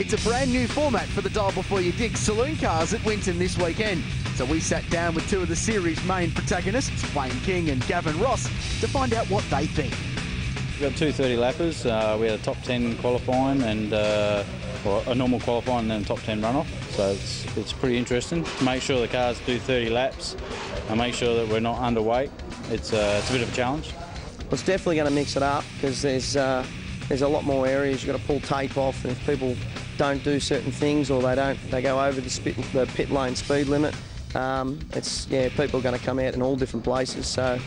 It's a brand new format for the Dial Before You Dig Saloon Cars at Winton this weekend. So we sat down with two of the series' main protagonists, Wayne King and Gavin Ross, to find out what they think. We've got two 30 lappers. We had a top 10 qualifying and a normal qualifying and then a top 10 runoff. So it's pretty interesting. Make sure the cars do 30 laps and make sure that we're not underweight. It's a bit of a challenge. Well, it's definitely going to mix it up because there's a lot more areas. You've got to pull tape off, and if people don't do certain things or they go over the pit lane speed limit, people are going to come out in all different places. So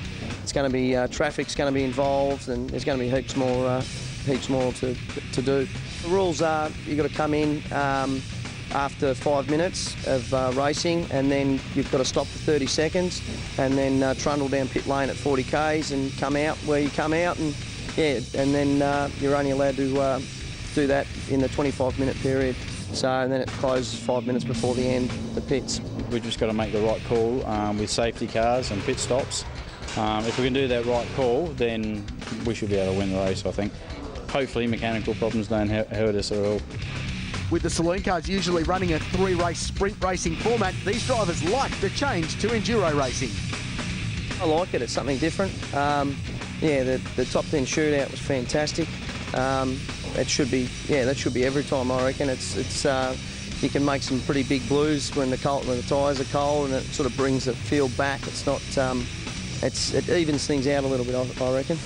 it's going to be traffic's going to be involved, and there's going to be heaps more to do. The rules are you've got to come in after 5 minutes of racing, and then you've got to stop for 30 seconds, and then trundle down pit lane at 40 k's and come out where you come out, and then you're only allowed to do that in the 25-minute period. So and then it closes 5 minutes before the end, the pits. We've just got to make the right call with safety cars and pit stops. If we can do that right call, then we should be able to win the race, I think. Hopefully mechanical problems don't hurt us at all. With the Saloon Cars usually running a 3-race sprint racing format, these drivers like the change to enduro racing. I like it. It's something different. The top 10 shootout was fantastic. That should be every time, I reckon. You can make some pretty big blues when the tyres are cold, and it sort of brings the field back. It's not. It evens things out a little bit, I reckon.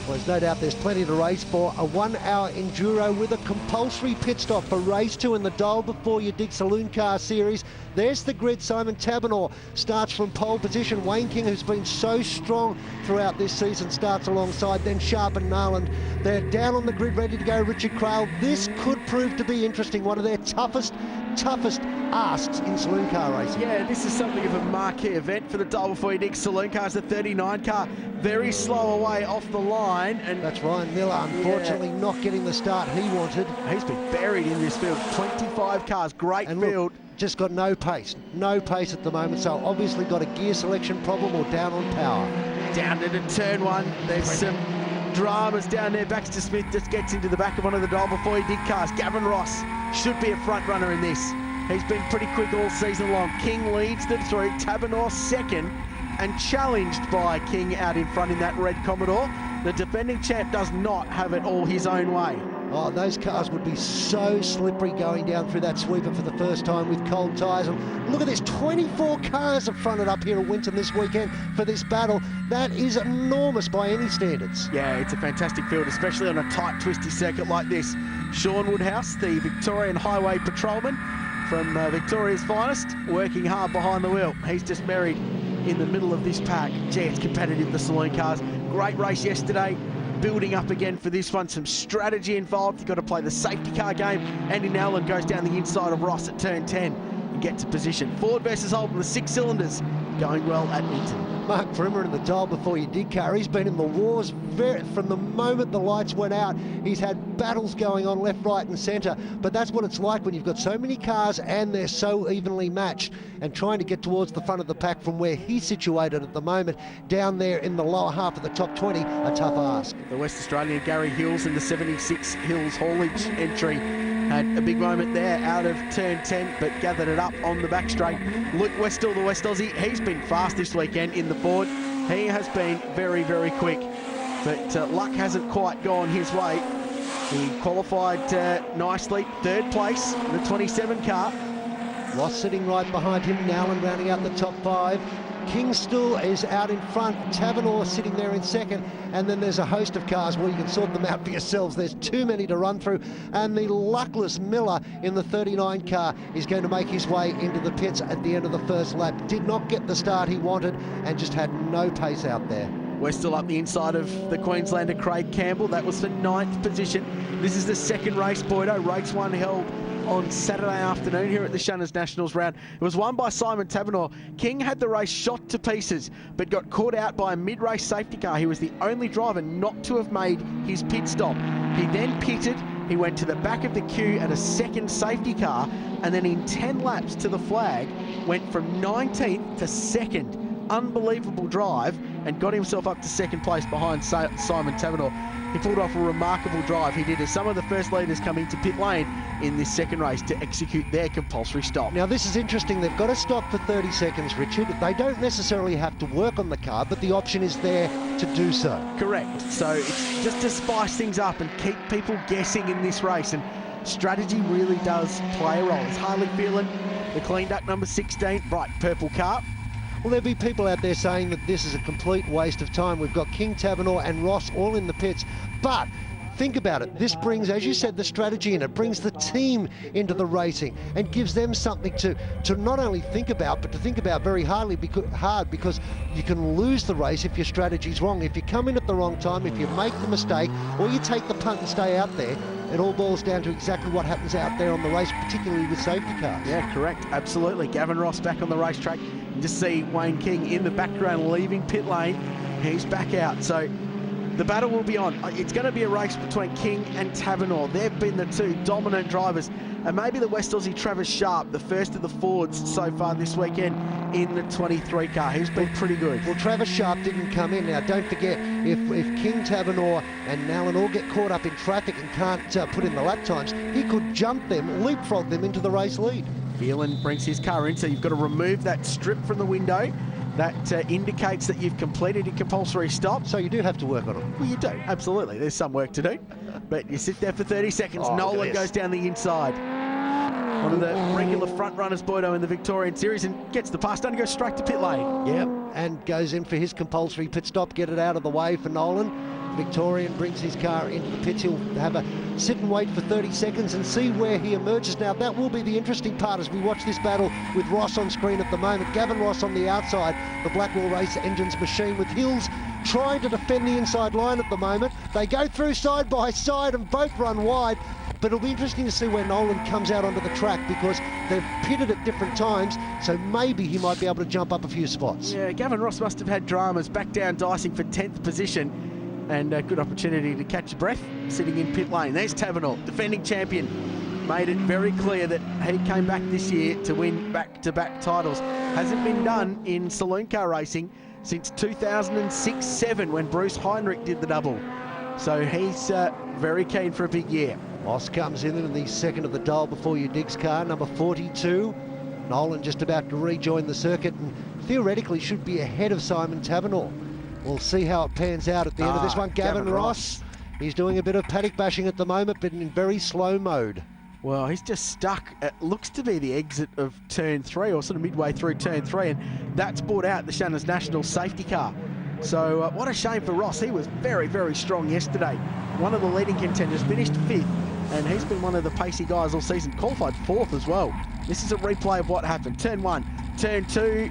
Well, there's no doubt there's plenty to race for. A 1-hour enduro with a compulsory pit stop for race 2 in the Dial Before You Dig Saloon Car Series. There's the grid. Simon Taberner starts from pole position. Wayne King, who's been so strong throughout this season, starts alongside. Then Sharp and Nolan. They're down on the grid, ready to go. Richard Crail. This could prove to be interesting. One of their toughest asks in saloon car racing. Yeah, this is something of a marquee event for the Dial Before You Dig Saloon Cars. The 39 car very slow away off the line, and that's Ryan Miller, unfortunately not getting the start he wanted. He's been buried in this field. 25 cars, great and field. Look, just got no pace at the moment, so obviously got a gear selection problem or down on power. Down into turn 1, there's some dramas down there. Baxter Smith just gets into the back of one of the Dial Before You Dig cars. Gavin Ross should be a front runner in this. He's been pretty quick all season long. King leads the three, Taberner second, and challenged by King out in front in that red Commodore. The defending champ does not have it all his own way. Oh, those cars would be so slippery going down through that sweeper for the first time with cold tyres. And look at this, 24 cars have fronted up here at Winton this weekend for this battle. That is enormous by any standards. Yeah, it's a fantastic field, especially on a tight, twisty circuit like this. Sean Woodhouse, the Victorian Highway Patrolman from Victoria's finest, working hard behind the wheel. He's just buried in the middle of this pack. Gee, it's competitive, the saloon cars. Great race yesterday. Building up again for this one, some strategy involved. You've got to play the safety car game. Andy Nowland goes down the inside of Ross at turn 10 and gets a position. Ford versus Holden, the 6 cylinders going well at Winton. Mark Brimmer in the Dial Before You Dig car. He's been in the wars from the moment the lights went out. He's had battles going on left, right and centre, but that's what it's like when you've got so many cars and they're so evenly matched, and trying to get towards the front of the pack from where he's situated at the moment, down there in the lower half of the top 20, a tough ask. The West Australian Gary Hills in the 76 Hills haulage entry had a big moment there out of turn 10, but gathered it up on the back straight. Luke Westall, the West Aussie, he's been fast this weekend in the Ford. He has been very, very quick, but luck hasn't quite gone his way. He qualified nicely, 3rd place in the 27 car. Ross sitting right behind him, Nowland rounding out the top 5. Kingstool is out in front, Taberner sitting there in second, and then there's a host of cars where you can sort them out for yourselves. There's too many to run through, and the luckless Miller in the 39 car is going to make his way into the pits at the end of the first lap. Did not get the start he wanted and just had no pace out there. We're still up the inside of the Queenslander Craig Campbell. That was for 9th position. This is the second race, Boydo. Race 1 held on Saturday afternoon here at the Shannon's Nationals round. It was won by Simon Taberner. King had the race shot to pieces, but got caught out by a mid-race safety car. He was the only driver not to have made his pit stop. He then pitted. He went to the back of the queue at a second safety car, and then in 10 laps to the flag, went from 19th to 2nd. Unbelievable drive, and got himself up to 2nd place behind Simon Taberner. he pulled off a remarkable drive. He did as some of the first leaders come into pit lane in this second race to execute their compulsory stop. Now this is interesting. They've got to stop for 30 seconds, Richard. They don't necessarily have to work on the car, but the option is there to do so. Correct. So it's just to spice things up and keep people guessing in this race, and strategy really does play a role. It's Harley Phelan, the clean duck number 16, bright purple car. Well, there'll be people out there saying that this is a complete waste of time. We've got King Tabanor and Ross all in the pits, but think about it. This brings, as you said, the strategy in. It brings the team into the racing and gives them something to not only think about, but to think about very hard, because you can lose the race if your strategy's wrong. If you come in at the wrong time, if you make the mistake, or you take the punt and stay out there, it all boils down to exactly what happens out there on the race, particularly with safety cars. Yeah, correct. Absolutely. Gavin Ross back on the racetrack. You just see Wayne King in the background leaving pit lane. He's back out. So the battle will be on. It's going to be a race between King and Tabanor. They've been the two dominant drivers. And maybe the West Aussie Travis Sharp, the first of the Fords so far this weekend in the 23 car. He's been pretty good. Well, Travis Sharp didn't come in. Now, don't forget, if King Tabanor and Nallen all get caught up in traffic and can't put in the lap times, he could jump them, leapfrog them into the race lead. Phelan brings his car in, so you've got to remove that strip from the window. That indicates that you've completed your compulsory stop. So you do have to work on it. Well, you do, absolutely. There's some work to do. But you sit there for 30 seconds. Oh, Nolan goes down the inside. One of the regular front runners, Boydo, in the Victorian Series, and gets the pass done and goes straight to pit lane. Yep, and goes in for his compulsory pit stop, get it out of the way for Nolan. Victorian brings his car into the pits. He'll have a sit and wait for 30 seconds and see where he emerges. Now, that will be the interesting part as we watch this battle with Ross on screen at the moment. Gavin Ross on the outside, the Blackwell Race Engines machine, with Hills trying to defend the inside line at the moment. They go through side by side and both run wide, but it'll be interesting to see where Nolan comes out onto the track, because they've pitted at different times, so maybe he might be able to jump up a few spots. Yeah, Gavin Ross must have had dramas. Back down dicing for 10th position, and a good opportunity to catch your breath sitting in pit lane. There's Tabanor, defending champion. Made it very clear that he came back this year to win back-to-back titles. Hasn't been done in saloon car racing since 2006-07 when Bruce Heinrich did the double. So he's very keen for a big year. Moss comes in the second of the dial before you Digg's car, number 42. Nolan just about to rejoin the circuit and theoretically should be ahead of Simon Tabanor. We'll see how it pans out at the end of this one. Gavin Ross, he's doing a bit of paddock bashing at the moment, but in very slow mode. Well, he's just stuck. It looks to be the exit of turn 3, or sort of midway through turn 3, and that's brought out the Shannon's National safety car. So what a shame for Ross. He was very, very strong yesterday. One of the leading contenders, finished 5th, and he's been one of the pacey guys all season. Qualified 4th as well. This is a replay of what happened. Turn 1, turn 2,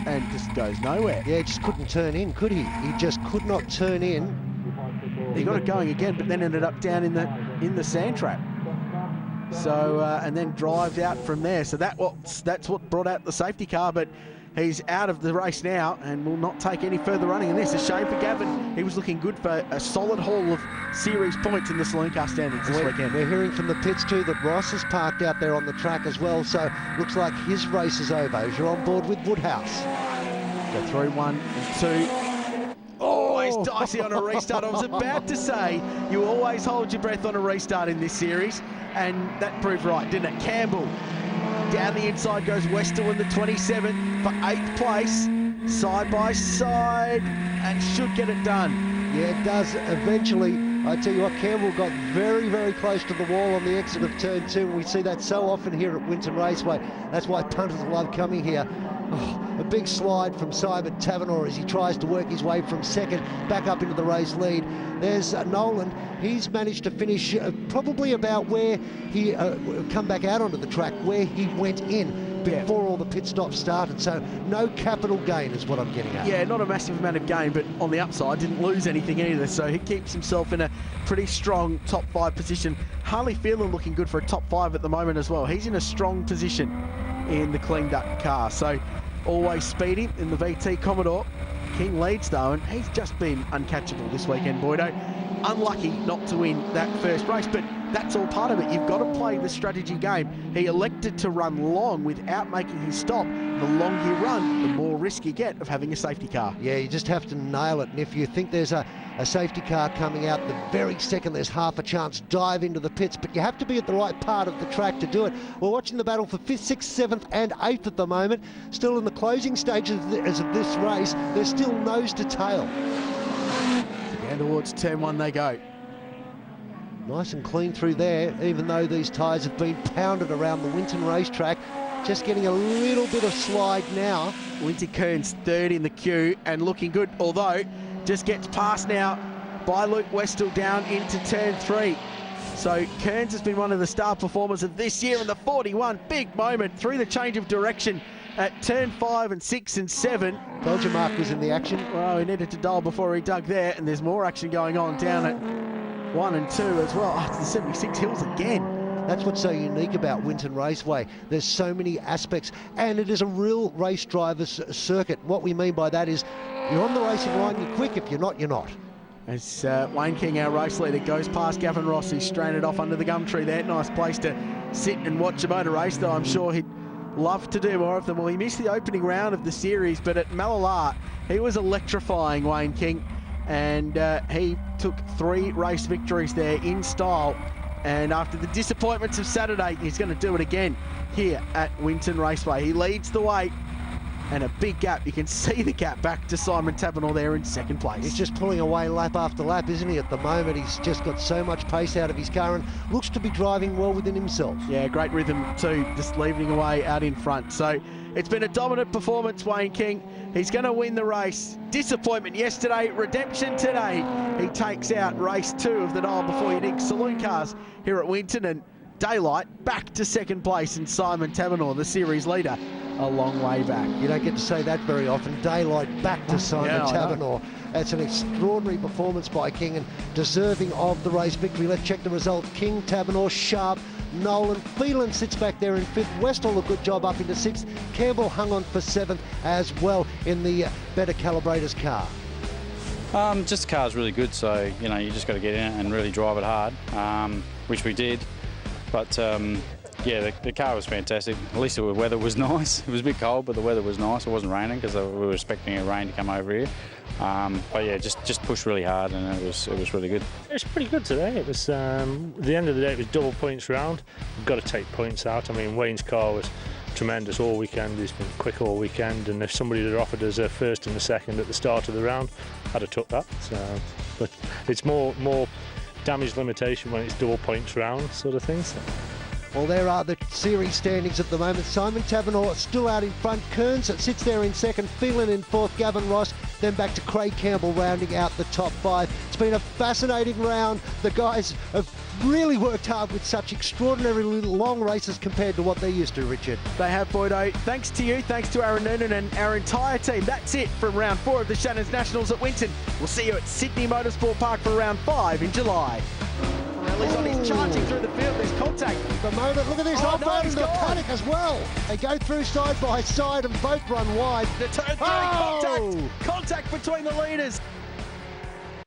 and just goes nowhere. Yeah, he just couldn't turn in, could he? He just could not turn in. He got it going again, but then ended up down in the sand trap. So and then drives out from there. So that's what brought out the safety car, but he's out of the race now and will not take any further running in this. A shame for Gavin. He was looking good for a solid haul of series points in the saloon car standings this weekend. We're hearing from the pits too that Ross is parked out there on the track as well, so looks like his race is over as you're on board with Woodhouse. Go through 1 and 2. Always dicey on a restart. I was about to say you always hold your breath on a restart in this series, and that proved right, didn't it? Campbell down the inside goes Westall in the 27 for 8th place, side by side, and should get it done. Yeah, it does eventually. I tell you what, Campbell got very, very close to the wall on the exit of turn 2, and we see that so often here at Winton Raceway. That's why punters love coming here. Oh, a big slide from Simon Tabanor as he tries to work his way from second back up into the race lead. There's Nolan. He's managed to finish probably about where he come back out onto the track, where he went in before all the pit stops started. So no capital gain is what I'm getting at. Yeah, not a massive amount of gain, but on the upside didn't lose anything either. So he keeps himself in a pretty strong top 5 position. Harley Phelan looking good for a top 5 at the moment as well. He's in a strong position in the clean duck car. So always speedy in the VT Commodore. King leads though, and he's just been uncatchable this weekend, Boydo. Unlucky not to win that first race, but that's all part of it. You've got to play the strategy game. He elected to run long without making his stop. The longer you run, the more risk you get of having a safety car. Yeah, you just have to nail it. And if you think there's a safety car coming out, the very second there's half a chance, dive into the pits. But you have to be at the right part of the track to do it. We're watching the battle for 5th, 6th, 7th and 8th at the moment. Still in the closing stages of this race. They're still nose to tail. And towards turn 1 they go. Nice and clean through there, even though these tyres have been pounded around the Winton racetrack. Just getting a little bit of slide now. Winton Kearns third in the queue and looking good, although just gets past now by Luke Westall down into turn 3. So Kearns has been one of the star performers of this year in the 41. Big moment through the change of direction at turn 5 and 6 and 7. Told you Mark was in the action. Well, he needed to dial before he dug there, and there's more action going on down at 1 and 2 as well. Oh, it's the 76 Hills again. That's what's so unique about Winton Raceway. There's so many aspects, and it is a real race driver's circuit. What we mean by that is you're on the racing line, you're quick. If you're not, you're not. As Wayne King, our race leader, goes past Gavin Ross, who's stranded off under the gum tree there. Nice place to sit and watch a motor race, though I'm sure he'd love to do more of them. Well, he missed the opening round of the series, but at Mallala, he was electrifying, Wayne King, and he took 3 race victories there in style. And after the disappointments of Saturday, he's going to do it again here at Winton Raceway. He leads the way, and a big gap. You can see the gap back to Simon Taberner there in 2nd place. He's just pulling away lap after lap, isn't he, at the moment? He's just got so much pace out of his car and looks to be driving well within himself. Yeah, great rhythm too, just leaving away out in front. So it's been a dominant performance, Wayne King. He's going to win the race. Disappointment yesterday, redemption today. He takes out race 2 of the Dial Before You Dig Saloon cars here at Winton, and Daylight back to 2nd place, and Simon Taberner, the series leader, a long way back. You don't get to say that very often. Daylight back to Simon Taberner. That's an extraordinary performance by King and deserving of the race victory. Let's check the result. King, Taberner, Sharp, Nolan. Phelan sits back there in 5th. Westall a good job up into 6th. Campbell hung on for 7th as well in the better calibrators car. Just the car's really good, so you know you just got to get in it and really drive it hard, which we did. But yeah, the car was fantastic. At least the weather was nice. It was a bit cold, but the weather was nice. It wasn't raining because we were expecting a rain to come over here. But yeah, just pushed really hard, and it was really good. It was pretty good today. It was at the end of the day, it was double points round. We've got to take points out. I mean, Wayne's car was tremendous all weekend. He's been quick all weekend, and if somebody had offered us a 1st and a 2nd at the start of the round, I'd have took that. So, but it's more damage limitation when it's double points round sort of thing. So. Well, there are the series standings at the moment. Simon Taberner still out in front. Kearns sits there in 2nd. Phelan in 4th. Gavin Ross. Then back to Craig Campbell rounding out the top 5. It's been a fascinating round. The guys have really worked hard with such extraordinarily long races compared to what they're used to, Richard. They have, Boydo. Thanks to you, thanks to Aaron Noonan and our entire team. That's it from round 4 of the Shannon's Nationals at Winton. We'll see you at Sydney Motorsport Park for round 5 in July. He's on his charging through the field. There's contact. The moment, look at this, off-road in the paddock as well. They go through side by side and both run wide. The turn 3 contact between the leaders.